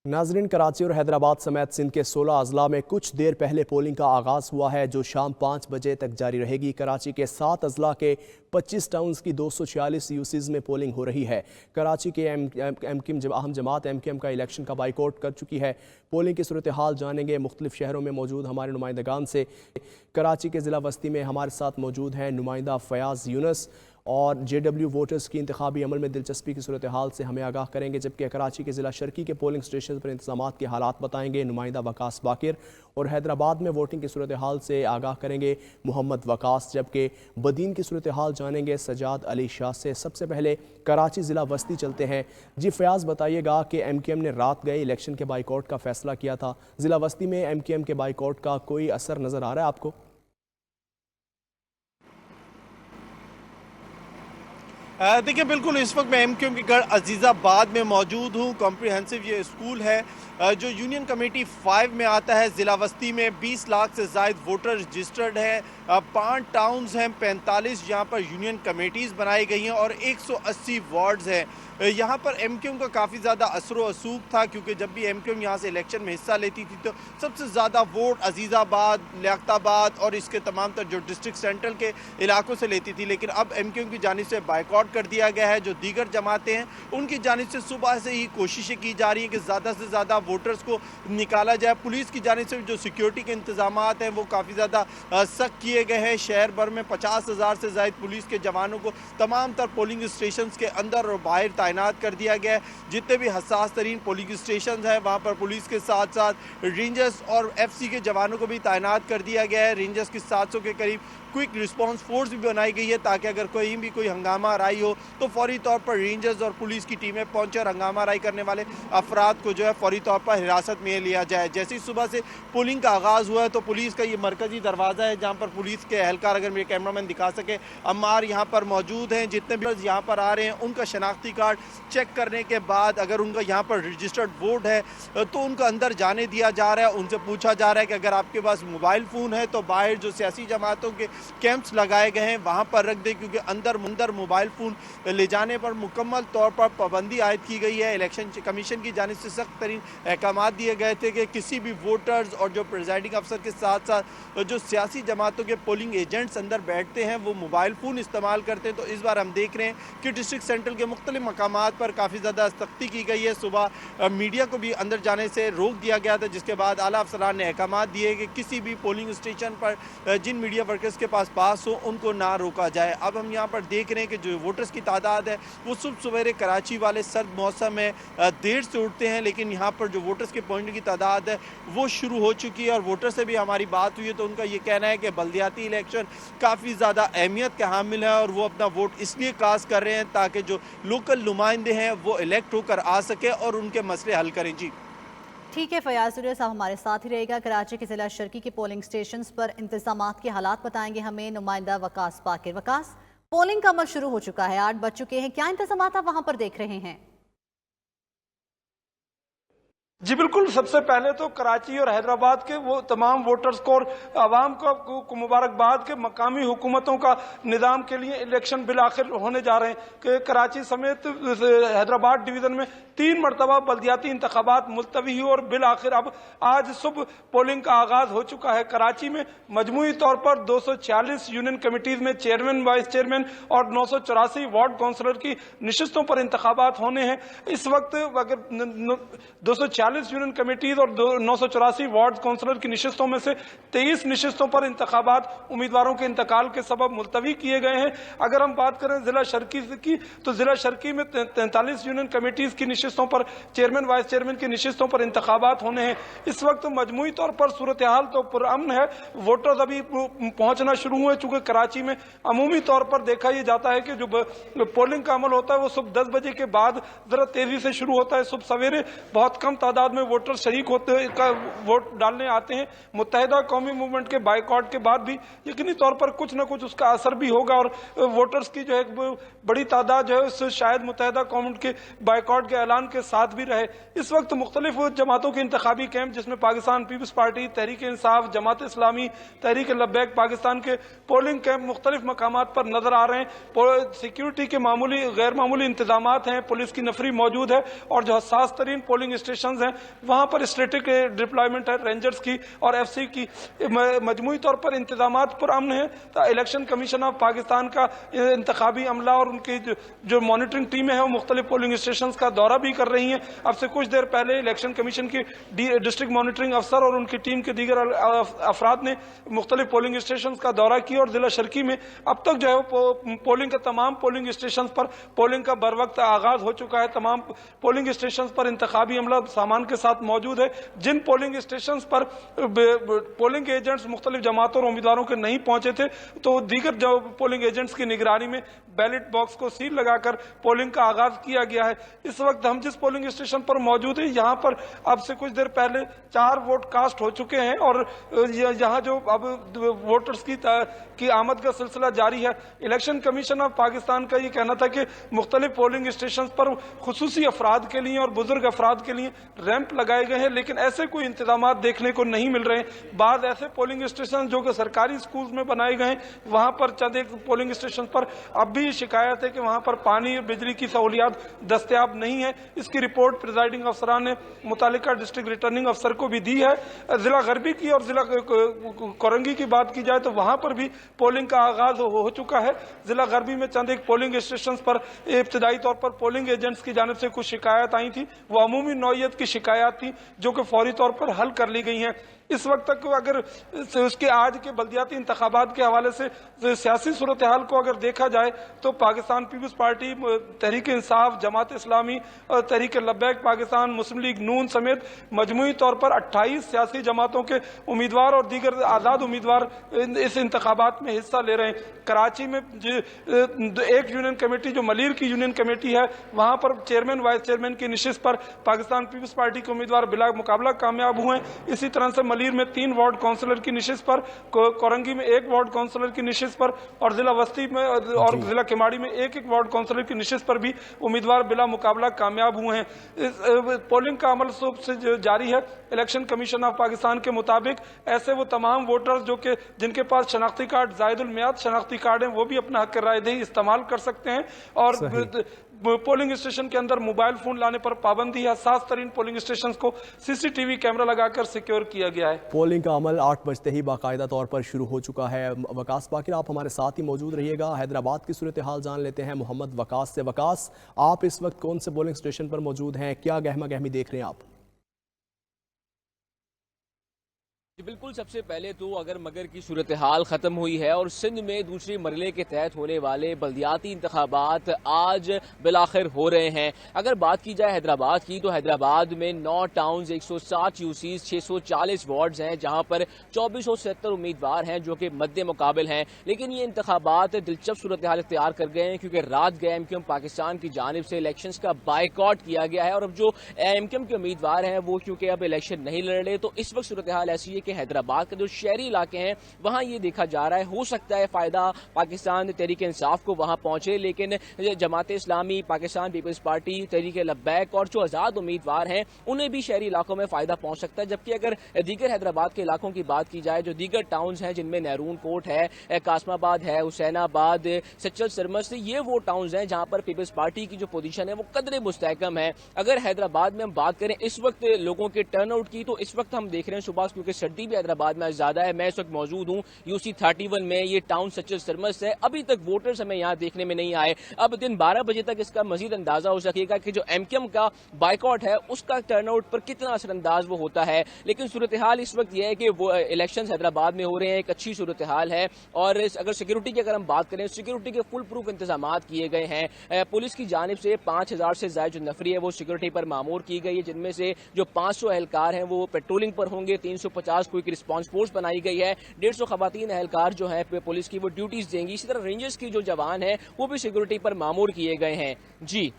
नाजरीन, कराची और हैदराबाद समेत सिंध के 16 अजला में कुछ देर पहले पोलिंग का आगाज़ हुआ है, जो शाम 5 बजे तक जारी रहेगी। कराची के 7 अजला के 25 टाउन्स की 246 यूसीज़ में पोलिंग हो रही है। कराची के अहम जमात MKM का इलेक्शन का बाइकआउट कर चुकी है। पोलिंग की सूरत हाल जानेंगे मुख्तलिफ शहरों में मौजूद हमारे नुमाइंदगान से। कराची के ज़िला वस्ती में हमारे साथ मौजूद हैं नुमाइंदा फयाज़ यूनुस और JW वोटर्स की इंतखाबी अमल में दिलचस्पी की सूरत हाल से हमें आगाह करेंगे, जबकि कराची के ज़िला शर्की के पोलिंग स्टेशन पर इंतजामात के हालात बताएंगे नुमाइंदा वकास बाकिर, और हैदराबाद में वोटिंग की सूरत हाल से आगाह करेंगे मोहम्मद वकास, जबकि बदीन की सूरत हाल जानेंगे सजाद अली शाह से। सबसे पहले कराची ज़िला वस्ती चलते हैं। जी फयाज़, बताइएगा कि MKM ने रात गए इलेक्शन के बाइकआउट का फैसला किया था। ज़िला वस्ती में MKM के बाइकआउट का कोई असर नज़र आ रहा है आपको? देखिए, बिल्कुल इस वक्त मैं MKM के गढ़ अजीज़ाबाद में मौजूद हूँ। कॉम्प्रिहेंसिव ये स्कूल है जो यूनियन कमेटी 5 में आता है। ज़िला वस्ती में 20 लाख से ज़ायद वोटर रजिस्टर्ड हैं। 5 टाउन्स हैं, 45 यहाँ पर यूनियन कमेटीज़ बनाई गई हैं और 180 वार्ड्स हैं। यहाँ पर MKM का काफ़ी ज़्यादा असर व रसूख था, क्योंकि जब भी MKM यहाँ से इलेक्शन में हिस्सा लेती थी तो सबसे ज़्यादा वोट अजीज़ाबाद, लियाकताबाद और इसके तमाम तर जो डिस्ट्रिक्ट सेंट्रल के इलाकों से लेती थी। लेकिन अब MKM की जानिब से बाइकआउट कर दिया गया है। जो दीगर जमातें हैं उनकी जानिब से सुबह से ही कोशिशें की जा रही हैं कि ज़्यादा से ज़्यादा वोटर्स को निकाला जाए। पुलिस की जानिब से जो सिक्योरिटी के इंतजामात हैं वो काफ़ी ज़्यादा सख्त किए गए हैं। शहर भर में 50,000 से ज़ायद पुलिस के जवानों को तमाम तर पोलिंग स्टेशन के अंदर और बाहर तैनात कर दिया गया है। जितने भी हसास तरीन पोलिंग स्टेशन हैं वहाँ पर पुलिस के साथ साथ रेंजर्स और FC के जवानों को भी तैनात कर दिया गया है। रेंजर्स की 700 के करीब क्विक रिस्पांस फोर्स भी बनाई गई है, ताकि अगर कोई हंगामा आराई हो तो फौरी तौर पर रेंजर्स और पुलिस की टीमें पहुंचे और हंगामा आराई करने वाले अफराद को जो है फौरी तौर पर हिरासत में लिया जाए। जैसे ही सुबह से पोलिंग का आगाज़ हुआ है तो पुलिस का ये मरकजी दरवाज़ा है जहाँ पर पुलिस के एहलकार, अगर मेरे कैमरामैन दिखा सके, अम्मार यहाँ पर मौजूद हैं। जितने भी यहाँ पर आ रहे हैं उनका शनाख्ती कार्ड चेक करने के बाद अगर उनका यहाँ पर रजिस्टर्ड वोट है तो उनका अंदर जाने दिया जा रहा है। उनसे पूछा जा रहा है कि अगर आपके पास मोबाइल फ़ोन है तो बाहर जो सियासी जमातों के कैंप्स लगाए गए हैं वहाँ पर रख दें, क्योंकि अंदर मोबाइल फ़ोन ले जाने पर मुकम्मल तौर पर पाबंदी आयद की गई है। इलेक्शन कमीशन की जानिब से सख्त तरीन अहकाम दिए गए थे कि किसी भी वोटर्स और जो प्रिजाइडिंग अफसर के साथ साथ जो सियासी जमातों के पोलिंग एजेंट्स अंदर बैठते हैं वो मोबाइल फ़ोन इस्तेमाल करते हैं। तो इस बार हम देख रहे हैं कि डिस्ट्रिक्ट सेंट्रल के मुख्तलिफ मकामात पर काफ़ी ज़्यादा सख्ती की गई है। सुबह मीडिया को भी अंदर जाने से रोक दिया गया था, जिसके बाद आला अफसरान ने अहकाम दिए कि किसी भी पोलिंग स्टेशन पर जिन मीडिया वर्कर्स के पास हो उनको ना रोका जाए। अब हम यहाँ पर देख रहे हैं कि जो वोटर्स की तादाद है वो सुबह सवेरे कराची वाले सर्द मौसम में देर से उठते हैं, लेकिन यहाँ पर जो वोटर्स के पहुँचने की तादाद है वो शुरू हो चुकी है। और वोटर से भी हमारी बात हुई है तो उनका ये कहना है कि बल्दियाती इलेक्शन काफ़ी ज़्यादा अहमियत का हामिल है और वो अपना वोट इसलिए कास्ट कर रहे हैं ताकि जो लोकल नुमाइंदे हैं वो इलेक्ट होकर आ सके और उनके मसले हल करें। जी ठीक है, फयाज़ साहब हमारे साथ ही रहेगा। कराची के ज़िला शर्की के पोलिंग स्टेशंस पर इंतजामात के हालात बताएंगे हमें नुमाइंदा वकास बाकिर। वकास, पोलिंग का अमल शुरू हो चुका है, 8 बज चुके हैं, क्या इंतजामात आप वहां पर देख रहे हैं? जी बिल्कुल, सबसे पहले तो कराची और हैदराबाद के वो तमाम वोटर्स को और आवाम को मुबारकबाद के मकामी हुकूमतों का निज़ाम के लिए इलेक्शन बिल आखिर होने जा रहे हैं कि कराची समेत हैदराबाद डिवीज़न में 3 मरतबा बल्दियाती इंतखाबात मुलतवी हुए और बिल आखिर अब आज सुबह पोलिंग का आगाज़ हो चुका है। कराची में मजमूई तौर पर 246 यूनियन कमेटीज़ में चेयरमैन, वाइस चेयरमैन और 984 वार्ड काउंसलर की नशिस्तों पर इंतखाबात होने हैं। इस वक्त अगर 240 यूनियन कमेटीज और 984 वार्ड काउंसलर की नशिस्तों में से 23 नशिस्तों पर इंतखाबात उम्मीदवारों के इंतकाल के सबब मुलतवी किए गए हैं। अगर हम बात करें जिला शर्की की तो जिला शर्की में 43 यूनियन कमेटीज की नशिस्तों पर चेयरमैन, वाइस चेयरमैन की नशिस्तों पर इंतखाबात होने हैं। इस वक्त मजमूई तौर पर सूरत हाल तो पुरअमन है। वोटर्स अभी पहुंचना शुरू हुए, चूंकि कराची में अमूमी तौर पर देखा यह जाता है कि जो पोलिंग का अमल होता है वो सुबह 10 बजे के बाद जरा तेजी से शुरू होता है। सुबह सवेरे बहुत कम तादाद में वोटर शरीक होते वोट डालने आते हैं। मुत्तहिदा कौमी मूवमेंट के बाइकआउट के बाद भी यकीनी तौर पर कुछ न कुछ उसका असर भी होगा और वोटर्स की जो है बड़ी तादाद जो है उससे शायद मुत्तहिदा कौम के बाइकआउट के ऐलान के साथ भी रहे। इस वक्त मुख्तलिफ जमातों के इंतखाबी कैंप जिसमें पाकिस्तान पीपल्स पार्टी, तहरीक इंसाफ, जमात इस्लामी, तहरीक लब्बैक पाकिस्तान के पोलिंग कैंप मुख्तलिफ मकामात पर नजर आ रहे हैं। सिक्योरिटी के मामूली गैर मामूली इंतजाम हैं, पुलिस की नफरी मौजूद है और जो हसास तरीन पोलिंग स्टेशन हैं हैं, वहाँ पर स्टैटिक डिप्लॉयमेंट है रेंजर्स की और FC की, मजमूई तौर पर इंतजामात पुरअमन है। तो इलेक्शन कमीशन ऑफ पाकिस्तान का इंतखाबी अमला और उनकी जो मॉनिटरिंग टीमें हैं वो मुख्तलिफ पोलिंग स्टेशन का दौरा भी कर रही हैं। अब से कुछ देर पहले इलेक्शन कमीशन की डिस्ट्रिक्ट मॉनिटरिंग अफसर और उनकी टीम के दीगर अफराद ने मुख्तलिफ पोलिंग स्टेशन का दौरा किया और जिला शर्की में अब तक जो है पोलिंग के तमाम पोलिंग स्टेशन पर पोलिंग का बर वक्त आगाज हो चुका है। तमाम पोलिंग स्टेशन पर इंतखाबी अमला सामान के साथ मौजूद है। जिन पोलिंग स्टेशन पर पोलिंग एजेंट्स मुख्तलिफ जमातों और उम्मीदवारों के नहीं पहुंचे थे तो दीगर जो पोलिंग एजेंट्स की निगरानी में बैलेट बॉक्स को सील लगाकर पोलिंग का आगाज किया गया है। इस वक्त हम जिस पोलिंग स्टेशन पर मौजूद हैं यहाँ पर अब से कुछ देर पहले 4 वोट कास्ट हो चुके हैं और यहाँ जो अब वोटर्स की आमद का सिलसिला जारी है। इलेक्शन कमीशन ऑफ पाकिस्तान का ये कहना था कि मुख्तलिफ पोलिंग स्टेशन पर खुसूसी अफराद के लिए और बुजुर्ग अफराद के लिए रैंप लगाए गए हैं, लेकिन ऐसे कोई इंतजाम देखने को नहीं मिल रहे हैं। बाद ऐसे पोलिंग स्टेशन जो कि सरकारी स्कूल में बनाए गए हैं वहां पर चंद एक पोलिंग स्टेशन पर अब भी शिकायत है कि वहां पर पानी और बिजली की सहूलियात दस्तयाब नहीं है। इसकी रिपोर्ट प्रिजाइडिंग अफसरान ने मुतालिका डिस्ट्रिक्ट रिटर्निंग अफसर को भी दी है। जिला गरबी की और जिला कोरंगी की बात की जाए तो वहां पर भी पोलिंग का आगाज हो चुका है। जिला गरबी में चंद एक पोलिंग स्टेशन पर इब्तदाई तौर पर पोलिंग एजेंट्स की जानिब से कुछ शिकायत आई थी, वो अमूमी नौइयत की शिकायत थी जो कि फौरी तौर पर हल कर ली गई हैं। इस वक्त तक अगर उसके आज के बल्दियाती इंतखाबात के हवाले से सियासी सूरत हाल को अगर देखा जाए तो पाकिस्तान पीपल्स पार्टी, तहरीक इंसाफ, जमात इस्लामी और तहरीक लब्बैक पाकिस्तान, मुस्लिम लीग नून समेत मजमूई तौर पर 28 सियासी जमातों के उम्मीदवार और दीगर आज़ाद उम्मीदवार इस इंतखाबात में हिस्सा ले रहे हैं। कराची में एक यूनियन कमेटी जो मलीर की यूनियन कमेटी है वहां पर चेयरमैन वाइस चेयरमैन की निशिस्त पर पाकिस्तान पीपल्स पार्टी के उम्मीदवार बिला मुकाबला कामयाब हुए हैं। इसी तरह से मलीर में 3 वार्ड काउंसलर की निशिस्त पर, कोरंगी में 1 वार्ड काउंसलर की निशिस्त पर और जिला वस्ती में और जिला किमाड़ी में 1 वार्ड काउंसलर की निशिस्त पर भी उम्मीदवार बिला मुकाबला कामयाब हुए हैं। पोलिंग का अमल सुबह से जारी है। इलेक्शन कमीशन ऑफ पाकिस्तान के मुताबिक ऐसे वो तमाम वोटर्स जो कि जिनके पास शनाख्ती कार्ड जायदुल मियाद शनाख्ती कार्ड हैं वो भी अपना हक रायदही इस्तेमाल कर सकते हैं और पोलिंग स्टेशन के अंदर मोबाइल फोन लाने पर पाबंदी है। 7 तरीन पोलिंग स्टेशन को CCTV कैमरा लगाकर सिक्योर किया गया है। पोलिंग का अमल 8 बजते ही बाकायदा तौर पर शुरू हो चुका है। वकास पाकिर, आप हमारे साथ ही मौजूद रहिएगा। हैदराबाद की सूरत हाल जान लेते हैं मोहम्मद वकास से। वकास, आप इस वक्त कौन से पोलिंग स्टेशन पर मौजूद हैं, क्या गहमा गहमी देख रहे हैं आप? बिल्कुल, सबसे पहले तो अगर मगर की सूरत हाल ख़त्म हुई है और सिंध में दूसरे मरले के तहत होने वाले बल्दियाती इंतखाबात आज बिलाखिर हो रहे हैं। अगर बात की जाए हैदराबाद की तो हैदराबाद में 9 टाउन्स, 160 यूसीज, 640 वार्ड्स हैं जहां पर 2470 उम्मीदवार हैं जो कि मद्दे मुकाबिल हैं। लेकिन ये इंतखाबात दिलचस्प सूरत हाल इख्तियार कर गए हैं क्योंकि रात गए एमक्यूएम पाकिस्तान की जानिब से इलेक्शंस का बाइकआउट किया गया है और अब जो एमक्यूएम के उम्मीदवार हैं वो क्योंकि अब इलेक्शन नहीं लड़ रहे तो इस वक्त सूरत हाल ऐसी है कि हैदराबाद के जो शहरी इलाके हैं वहां ये देखा जा रहा है हो सकता है फायदा पाकिस्तान तहरीक इंसाफ को वहां पहुंचे, लेकिन जमात इस्लामी, पाकिस्तान पीपल्स पार्टी, तहरीक लब्बैक और जो आजाद उम्मीदवार हैं उन्हें भी शहरी इलाकों में फायदा पहुंच सकता है। जबकि अगर दीगर हैदराबाद के इलाकों की बात की जाए, जो दीगर टाउन्स हैं जिनमें नहरून कोट है, कासमाबाद है, हुसैनाबाद, सच्चल सरमस, ये वो टाउन्स हैं जहां पर पीपल्स पार्टी की जो पोजीशन है वो कदरे मुस्तहकम है। अगर हैदराबाद में हम बात करें इस वक्त लोगों के टर्नआउट की तो इस वक्त हम देख रहे हैं सुबह क्योंकि सर्दी भी हैदराबाद में ज्यादा है। मैं इस वक्त मौजूद हूं UC 31 में, ये टाउन सच्चल सरमस है। अभी तक वोटर्स हमें यहाँ देखने में नहीं आए। अब दिन 12 बजे तक इसका मजीद अंदाजा हो सकेगा कि जो एमक्यूएम का बाइकआउट है उसका टर्नआउट पर कितना असरअंदाज वो होता है। लेकिन सूरत हाल इस वक्त यह है कि वो इलेक्शन हैदराबाद में हो रहे हैं, एक अच्छी सूरत हाल है। और अगर सिक्योरिटी की अगर हम बात करें, सिक्योरिटी के फुल प्रूफ इंतजाम किए गए हैं। पुलिस की जानिब से 5000 से ज्यादा जो नफरी है वो सिक्योरिटी पर मामूर की गई है, जिनमें से जो 500 एहलकार हैं वो पेट्रोलिंग पर होंगे, 350 क्विक रिस्पांस फोर्स बनाई गई है, 150 खवातीन एहलकार जो है पुलिस की वो ड्यूटीज देंगी। इसी तरह रेंजर्स की जो जवान है वो भी सिक्योरिटी पर मामूर किए गए हैं। जी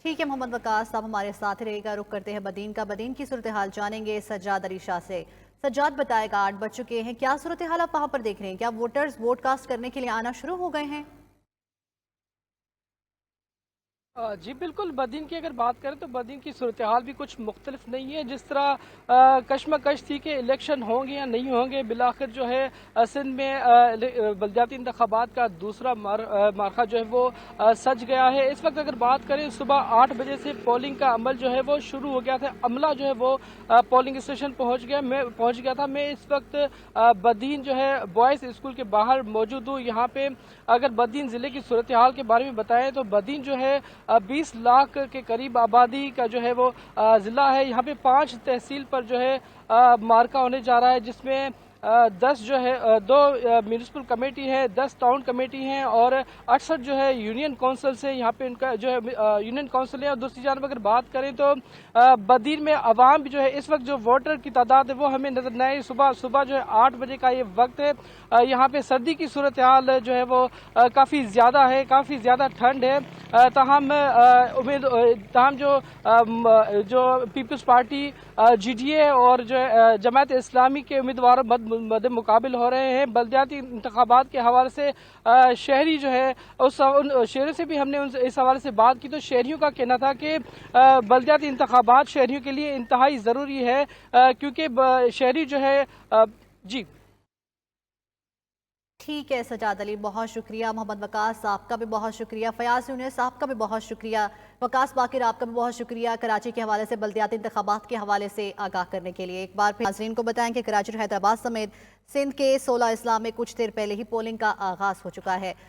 ठीक है मोहम्मद वकास, आप हमारे साथ रहेगा। रुक करते हैं बदीन का। बदीन की सूरत हाल जानेंगे सज्जाद अली शाह से। सज्जाद, बताएगा 8 बज चुके हैं, क्या सूरत हाल आप वहां पर देख रहे हैं? क्या वोटर्स वोट कास्ट करने के लिए आना शुरू हो गए हैं? جی بالکل، بدین کی اگر بات کریں تو بدین کی صورتحال بھی کچھ مختلف نہیں ہے. جس طرح کشمکش تھی کہ الیکشن ہوں گے یا نہیں ہوں گے، بالآخر جو ہے سندھ میں بلدیاتی انتخابات کا دوسرا مارکہ جو ہے وہ سج گیا ہے. اس وقت اگر بات کریں صبح 8 بجے سے پولنگ کا عمل جو ہے وہ شروع ہو گیا تھا. عملہ جو ہے وہ پولنگ اسٹیشن پہنچ گیا تھا. میں اس وقت بدین جو ہے بوائز اسکول کے باہر موجود ہوں. یہاں پہ اگر بدین ضلع کی صورتحال کے بارے میں بتائیں تو بدین جو ہے 20 لاکھ کے قریب آبادی کا جو ہے وہ ضلع ہے. یہاں پہ 5 تحصیل پر جو ہے مارکہ ہونے جا رہا ہے، جس میں 10 جو ہے 2 میونسپل کمیٹی ہے، 10 ٹاؤن کمیٹی ہیں اور 68 جو ہے یونین کونسل سے یہاں پہ ان کا جو ہے یونین کونسل ہے. اور دوسری جانب اگر بات کریں تو بدین میں عوام جو ہے اس وقت جو ووٹر کی تعداد ہے وہ ہمیں نظر نہیں آئی. صبح جو ہے 8 بجے کا یہ وقت ہے. یہاں پہ سردی کی صورتحال جو ہے وہ کافی زیادہ ہے، کافی زیادہ ٹھنڈ ہے. تاہم جو Peoples Party G D A اور جو جماعت اسلامی کے امیدوار مد مقابل ہو رہے ہیں. بلدیاتی انتخابات کے حوالے سے شہری جو ہے ان شہریوں سے بھی ہم نے اس حوالے سے بات کی تو شہریوں کا کہنا تھا کہ بلدیاتی انتخابات شہریوں کے لیے انتہائی ضروری ہے، کیونکہ شہری جو ہے جی ٹھیک ہے سجاد علی، بہت شکریہ. محمد وقاص آپ کا بھی بہت شکریہ. فیاض یونس آپ کا بھی بہت شکریہ. وقاص باقر آپ کا بھی بہت شکریہ کراچی کے حوالے سے بلدیاتی انتخابات کے حوالے سے آگاہ کرنے کے لیے. ایک بار پھر ناظرین کو بتائیں کہ کراچی اور حیدرآباد سمیت سندھ کے 16 اضلاع میں کچھ دیر پہلے ہی پولنگ کا آغاز ہو چکا ہے.